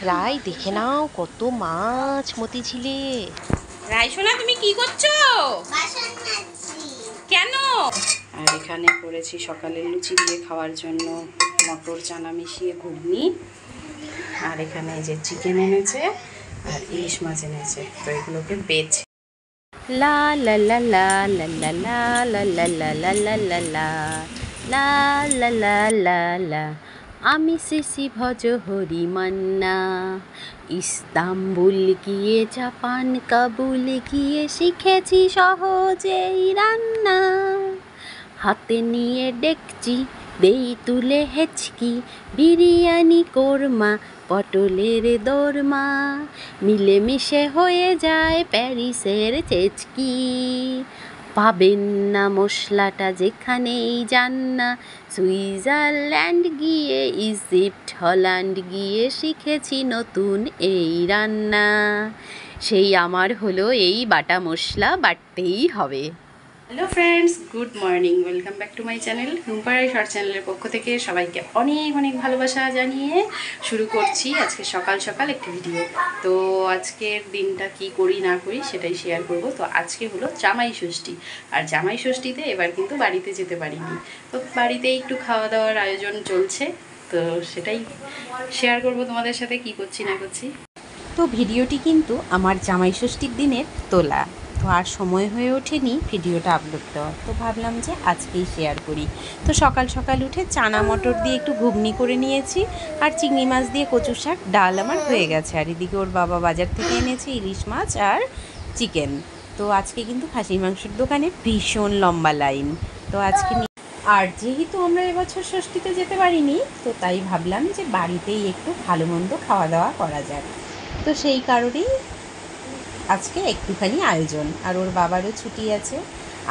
রাই দেখে নাও কত মাছ মতিঝিলে। রাই সোনা তুমি কি করছো? কেন? আর এখানে করেছি সকালে লুচি দিয়ে খাওয়ার জন্য মটর চানা মিশিয়ে ঘুগনি। আর এখানে এই যে চিকেন এনেছে আর ইলিশ মাছ এনেছে, তো এগুলোকে বেছে লা লা লা লা লা লা লা লা লা লা লা লা লা লা লা লা লা লা লা। আমি শ্রী ভজ হরি মান্না, ইস্তাম্বুল গিয়ে জাপান কাবুল গিয়ে শিখেছি সহজেই রান্না। হাতে নিয়ে ডেকচি দেই তুলে হেঁচকি, বিরিয়ানি কোরমা পটলের দোরমা, মিলেমিশে হয়ে যায় প্যারিসের চেচকি। পাবেন না মশলাটা যেখানেই যান না, সুইজারল্যান্ড গিয়ে ইজিপ্ট হল্যান্ড গিয়ে শিখেছি নতুন এই রান্না। সেই আমার হলো এই বাটা মশলা বাটতেই হবে। Hello friends, good morning, welcome back to my channel. Rumparai short চ্যানেলের পক্ষ থেকে সবাইকে অনেক অনেক ভালোবাসা জানিয়ে শুরু করছি আজকে সকাল সকাল একটি ভিডিও। তো আজকের দিনটা কি করি না করি সেটাই শেয়ার করব। তো আজকে হলো জামাই ষষ্ঠী, আর জামাই ষষ্ঠীতে এবার কিন্তু বাড়িতে যেতে পারিনি, তো বাড়িতেই একটু খাওয়া দাওয়ার আয়োজন চলছে, তো সেটাই শেয়ার করব তোমাদের সাথে কি করছি না করছি। তো ভিডিওটি কিন্তু আমার জামাই ষষ্ঠীর দিনের তোলা, তো আর সময় হয়ে ওঠেনি ভিডিওটা আপলোড দেওয়ার, তো ভাবলাম যে আজকেই শেয়ার করি। তো সকাল সকাল উঠে চানা মটর দিয়ে একটু ঘুগনি করে নিয়েছি, আর চিংড়ি মাছ দিয়ে কচু শাক ডাল আমার হয়ে গেছে। আর এদিকে ওর বাবা বাজার থেকে এনেছে ইলিশ মাছ আর চিকেন। তো আজকে কিন্তু খাসির মাংসের দোকানে ভীষণ লম্বা লাইন। তো আজকে আর যেহেতু আমরা এবছর ষষ্ঠীতে যেতে পারিনি, তো তাই ভাবলাম যে বাড়িতেই একটু ভালো মন্দ খাওয়া দাওয়া করা যাক। তো সেই কারণেই আজকে একটুখানি আয়োজন, আর ওর বাবারও ছুটি আছে।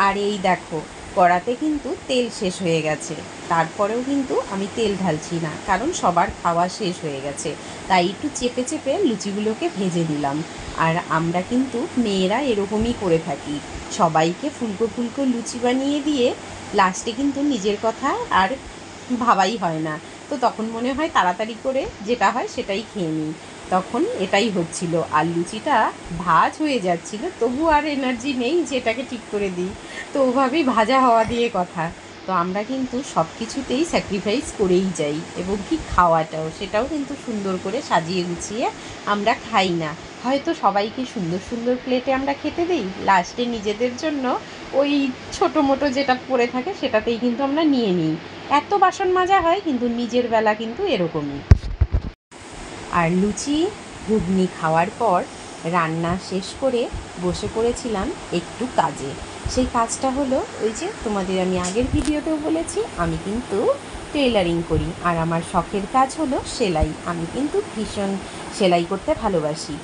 আর এই দেখো, কড়াতে কিন্তু তেল শেষ হয়ে গেছে, তারপরেও কিন্তু আমি তেল ঢালছি না, কারণ সবার খাওয়া শেষ হয়ে গেছে। তাই একটু চেপে চেপে লুচিগুলোকে ভেজে নিলাম। আর আমরা কিন্তু মেয়েরা এরকমই করে থাকি, সবাইকে ফুলকো ফুলকো লুচি বানিয়ে দিয়ে লাস্টে কিন্তু নিজের কথা আর ভাবাই হয় না। তো তখন মনে হয় তাড়াতাড়ি করে যেটা হয় সেটাই খেয়ে নিই। তখন এটাই হচ্ছিল, আর লুচিটা ভাজ হয়ে যাচ্ছিল, তবু আর এনার্জি নেই যে এটাকে ঠিক করে দিই। তো ওভাবেই ভাজা হওয়া দিয়ে কথা। তো আমরা কিন্তু সব কিছুতেই স্যাক্রিফাইস করেই যাই, এবং কি খাওয়াটাও, সেটাও কিন্তু সুন্দর করে সাজিয়ে গুছিয়ে আমরা খাই না। হয়তো সবাইকে সুন্দর সুন্দর প্লেটে আমরা খেতে দিই, লাস্টে নিজেদের জন্য ওই ছোটো মোটো যেটা পড়ে থাকে সেটাতেই কিন্তু আমরা নিয়ে নিই। এত বাসন মাজা হয়, কিন্তু নিজের বেলা কিন্তু এরকমই। আর লুচি ঘুগনি খাওয়ার পর রান্না শেষ করে বসে পড়েছিলাম একটু কাজে। সেই কাজটা হলো, ওই যে তোমাদের আমি আগের ভিডিওতেও বলেছি, আমি কিন্তু টেইলারিং করি, আর আমার শখের কাজ হলো সেলাই। আমি কিন্তু ভীষণ সেলাই করতে ভালোবাসি।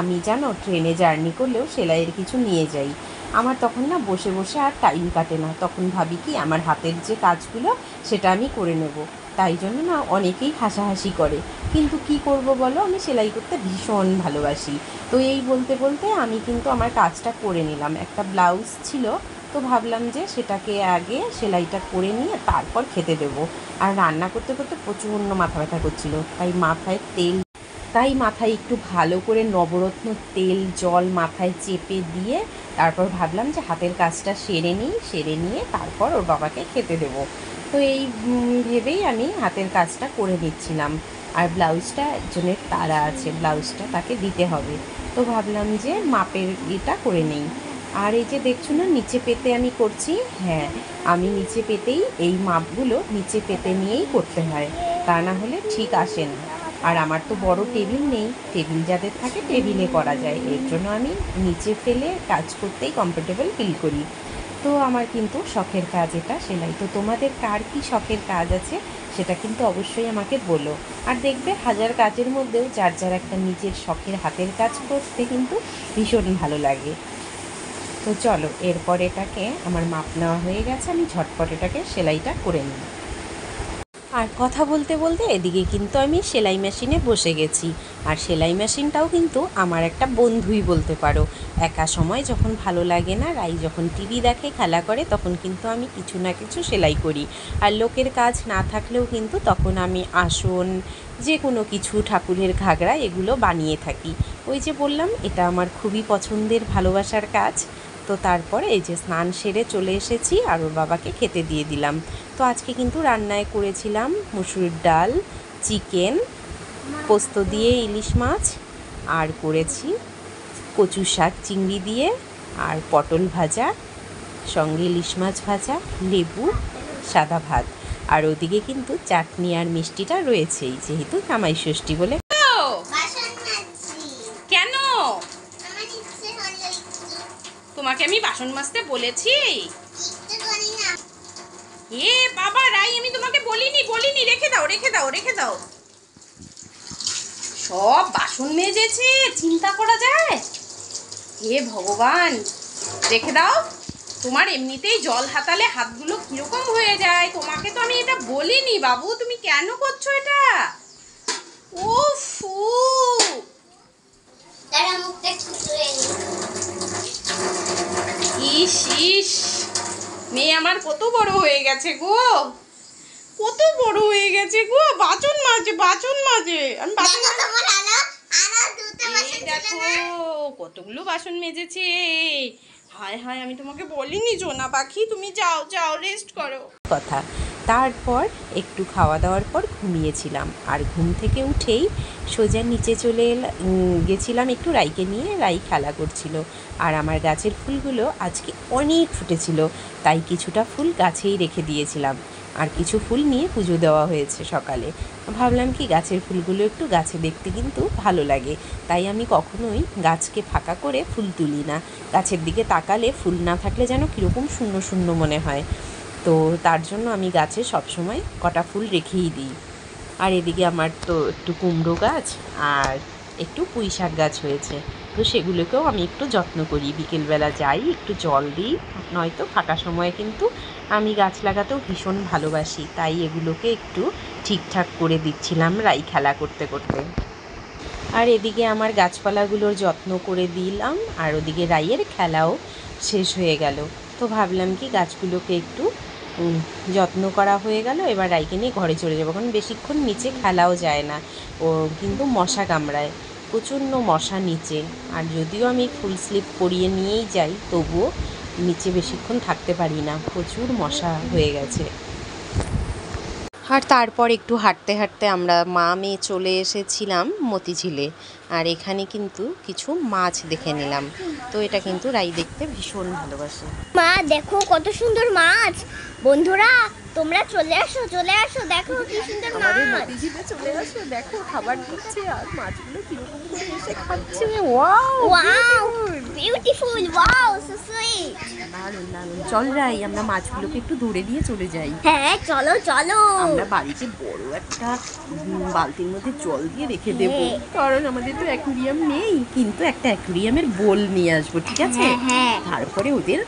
আমি জানো, ট্রেনে জার্নি করলেও সেলাইয়ের কিছু নিয়ে যাই। আমার তখন না বসে বসে আর টাইম কাটে না, তখন ভাবি কি আমার হাতের যে কাজগুলো সেটা আমি করে নেব। তাই জন্য না অনেকেই হাসাহাসি করে, কিন্তু কি করব বলো, আমি সেলাই করতে ভীষণ ভালোবাসি। তো এই বলতে বলতে আমি কিন্তু আমার কাজটা করে নিলাম। একটা ব্লাউজ ছিল, তো ভাবলাম যে সেটাকে আগে সেলাইটা করে নিয়ে তারপর খেতে দেবো। আর রান্না করতে করতে প্রচণ্ড মাথা ব্যথা করছিল, তাই মাথায় একটু ভালো করে নবরত্ন তেল জল মাথায় চেপে দিয়ে তারপর ভাবলাম যে হাতের কাজটা সেরে নিয়ে তারপর ওর বাবাকে খেতে দেবো। তো এই ভেবেই আমি হাতের কাজটা করে নিচ্ছিলাম। আর ব্লাউজটা একজনের তারা আছে, ব্লাউজটা তাকে দিতে হবে, তো ভাবলাম যে মাপের এটা করে নেই। আর এই যে দেখছো না নিচে পেতে আমি করছি, হ্যাঁ আমি নিচে পেতেই এই মাপগুলো নিচে পেতে নিয়েই করতে হয়, তা না হলে ঠিক আসে না। আর আমার তো বড় টেবিল নেই, টেবিল যাদের থাকে টেবিলে করা যায়, এর জন্য আমি নিচে ফেলে কাজ করতেই কমফোর্টেবল ফিল করি। তো আমার কিন্তু শখের কাজ এটা সেলাই। তো তোমাদের কার কী শখের কাজ আছে সেটা কিন্তু অবশ্যই আমাকে বলো। আর দেখবে হাজার কাজের মধ্যেও যার যার একটা নিজের শখের হাতের কাজ করতে কিন্তু ভীষণ ভালো লাগে। তো চলো, এরপর এটাকে আমার মাপ নেওয়া হয়ে গেছে, আমি ঝটপট এটাকে সেলাইটা করে নিই। আর কথা বলতে বলতে এদিকে কিন্তু আমি সেলাই মেশিনে বসে গেছি। আর সেলাই মেশিনটাও কিন্তু আমার একটা বন্ধুই বলতে পারো। একা সময় যখন ভালো লাগে না, রাই যখন টিভি দেখে, খেলা করে, তখন কিন্তু আমি কিছু না কিছু সেলাই করি। আর লোকের কাজ না থাকলেও কিন্তু তখন আমি আসন, যে কোনো কিছু, ঠাকুরের ঘাগরা, এগুলো বানিয়ে থাকি। ওই যে বললাম, এটা আমার খুবই পছন্দের, ভালোবাসার কাজ। তো তারপরে এই যে স্নান সেরে চলে এসেছি আর ওর বাবাকে খেতে দিয়ে দিলাম। তো আজকে কিন্তু রান্নায় করেছিলাম মুসুরির ডাল, চিকেন, পোস্ত দিয়ে ইলিশ মাছ, আর করেছি কচু শাক চিংড়ি দিয়ে, আর পটল ভাজা, সঙ্গে ইলিশ মাছ ভাজা, লেবু, সাদা ভাত। আর ওদিকে কিন্তু চাটনি আর মিষ্টিটা রয়েছেই, যেহেতু জামাই ষষ্ঠী বলে। কেন? তোমাকে আমি বাসন মাজতে বলেছি? এ বাবা রাই, আমি তোমাকে বলিনি, রেখে দাও। সব বাসন মেজেছে, চিন্তা করা যায়? হে ভগবান, রেখে দাও। তোমার এমনিতেই জল হাতালে হাতগুলো কিরকম হয়ে যায়। তোমাকে তো আমি এটা বলিনি বাবু, তুমি কেন করছো এটা? উফ, ইস, মেয়ে আমার কত বড় হয়ে গেছে গো, বাসন মাজে। আমি দেখো কতগুলো বাসন মেজেছে। হায়, আমি তোমাকে বলিনি জোনা পাখি, তুমি যাও রেস্ট করো। কথা। তারপর একটু খাওয়া দাওয়ার পর ঘুমিয়েছিলাম। আর ঘুম থেকে উঠেই সোজা নিচে চলে গেছিলাম একটু রাইকে নিয়ে। রাই খেলা করছিল। আর আমার গাছের ফুলগুলো আজকে অনেক ফুটেছিল, তাই কিছুটা ফুল গাছেই রেখে দিয়েছিলাম। আর কিছু ফুল নিয়ে পুজো দেওয়া হয়েছে সকালে। ভাবলাম কি, গাছের ফুলগুলো একটু গাছে দেখতে কিন্তু ভালো লাগে, তাই আমি কখনোই গাছকে ফাঁকা করে ফুল তুলি না। গাছের দিকে তাকালে ফুল না থাকলে যেন কীরকম শূন্য শূন্য মনে হয়। তো তার জন্য আমি গাছে সবসময় কটা ফুল রেখেই দিই। আর এদিকে আমার তো একটু কুমড়ো গাছ আর একটু পুঁই শাক গাছ হয়েছে, তো সেগুলোকেও আমি একটু যত্ন করি। বিকেলবেলা যাই, একটু জল দিই, নয়তো ফাঁকা সময়ে কিন্তু আমি গাছ লাগাতেও ভীষণ ভালোবাসি, তাই এগুলোকে একটু ঠিকঠাক করে দিচ্ছিলাম রাই খেলা করতে করতে। আর এদিকে আমার গাছপালাগুলোর যত্ন করে দিলাম, আর ওদিকে রাইয়ের খেলাও শেষ হয়ে গেল। তো ভাবলাম কি, গাছগুলোকে একটু যত্ন করা হয়ে গেল, এবার রাইকে নিয়ে ঘরে চলে যাবো, কারণ বেশিক্ষণ নিচে খেলাও যায় না। ও কিন্তু মশা কামড়ায়, প্রচণ্ড মশা নিচে। আর যদিও আমি ফুল স্লিপ পরিয়ে নিয়েই যাই, তবুও নিচে বেশিক্ষণ থাকতে পারি না, প্রচুর মশা হয়ে গেছে। আর তারপর একটু হাঁটতে হাঁটতে আমরা মা মেয়ে চলে এসেছিলাম মতিঝিলে। আর এখানে কিন্তু কিছু মাছ দেখে নিলাম। তো এটা কিন্তু রাই দেখতে ভীষণ ভালোবাসে। মা দেখো কত সুন্দর মাছ। বন্ধুরা তোমরা চলে আসো, দেখো কি সুন্দর মাছ। মতিঝিলে চলে আসো, দেখো খাবার দিচ্ছে আর মাছগুলো কিরকম করে এসে খাচ্ছে। Wow, beautiful, wow, so sweet. দারুণ। চল রাই, আমরা মাছগুলোকে একটু দূরে দিয়ে চলে যাই। হ্যাঁ চলো। আমরা বাড়িতে বড় একটা বালতির মধ্যে জল দিয়ে রেখে দেব, কারণ আমাদের তো অ্যাকুরিয়াম নেই, কিন্তু একটা অ্যাকুরিয়ামের বোল নিয়ে আসবো, ঠিক আছে? হ্যাঁ। তারপরে ওদের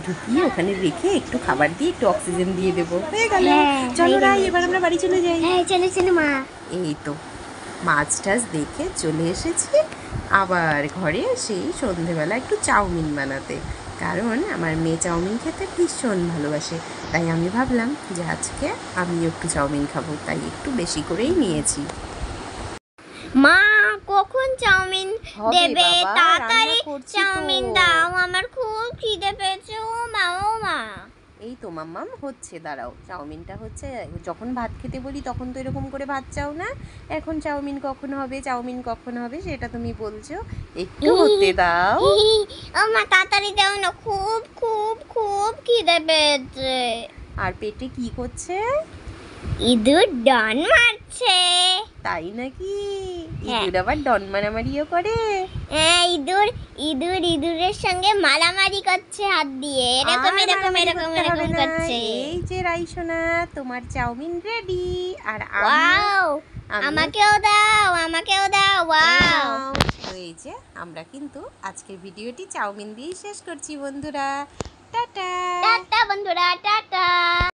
ঢুকিয়ে ওখানে রেখে একটু খাবার দিয়ে একটু অক্সিজেন দিয়ে দেবো, হয়ে গেল। চলো রাই, এবার আমরা বাড়ি চলে যাই। হ্যাঁ চলো মা। এই তো মাছ টাছ দেখে চলে এসেছি আবার ঘরে। সেই সন্ধেবেলা একটু চাউমিন বানাতে, কারণ আমার মেয়ে চাউমিন খেতে ভীষণ ভালোবাসে। তাই আমি ভাবলাম যে আজকে আমিও একটু চাউমিন খাবো, তাই একটু বেশি করেই নিয়েছি। মা কখন চাউমিন দেবে? বাবা, তাড়াতাড়ি রান্না করছি তো। চাউমিন দাও, আমার খুব খিদে পেয়েছে। ও মা। এই তো মাম্মাম হচ্ছে, দাঁড়াও, চাউমিনটা হচ্ছে। যখন ভাত খেতে বলি তখন তো এরকম করে ভাত চাও না, এখন চাউমিন কখন হবে সেটা তুমি বলছো, একটু হতে দাও। ও মা তাড়াতাড়ি দাও না, খুব খিদে পেয়েছে। আর পেটে কি করছে? ইঁদুর ডন মারছে। তাই নাকি? হ্যাঁ। ইঁদুর আবার ডন মারামারিও করে? হ্যাঁ, ইঁদুরের সঙ্গে মারামারি করছে হাত দিয়ে, এরকম করছে। এই যে রাইসোনা, তোমার চাউমিন রেডি। আর ওয়াও, আমাকেও দাও। ওয়াও। তো এই যে আমরা কিন্তু আজকের ভিডিওটি চাউমিন দিয়েই শেষ করছি বন্ধুরা। টাটা বন্ধুরা, টাটা।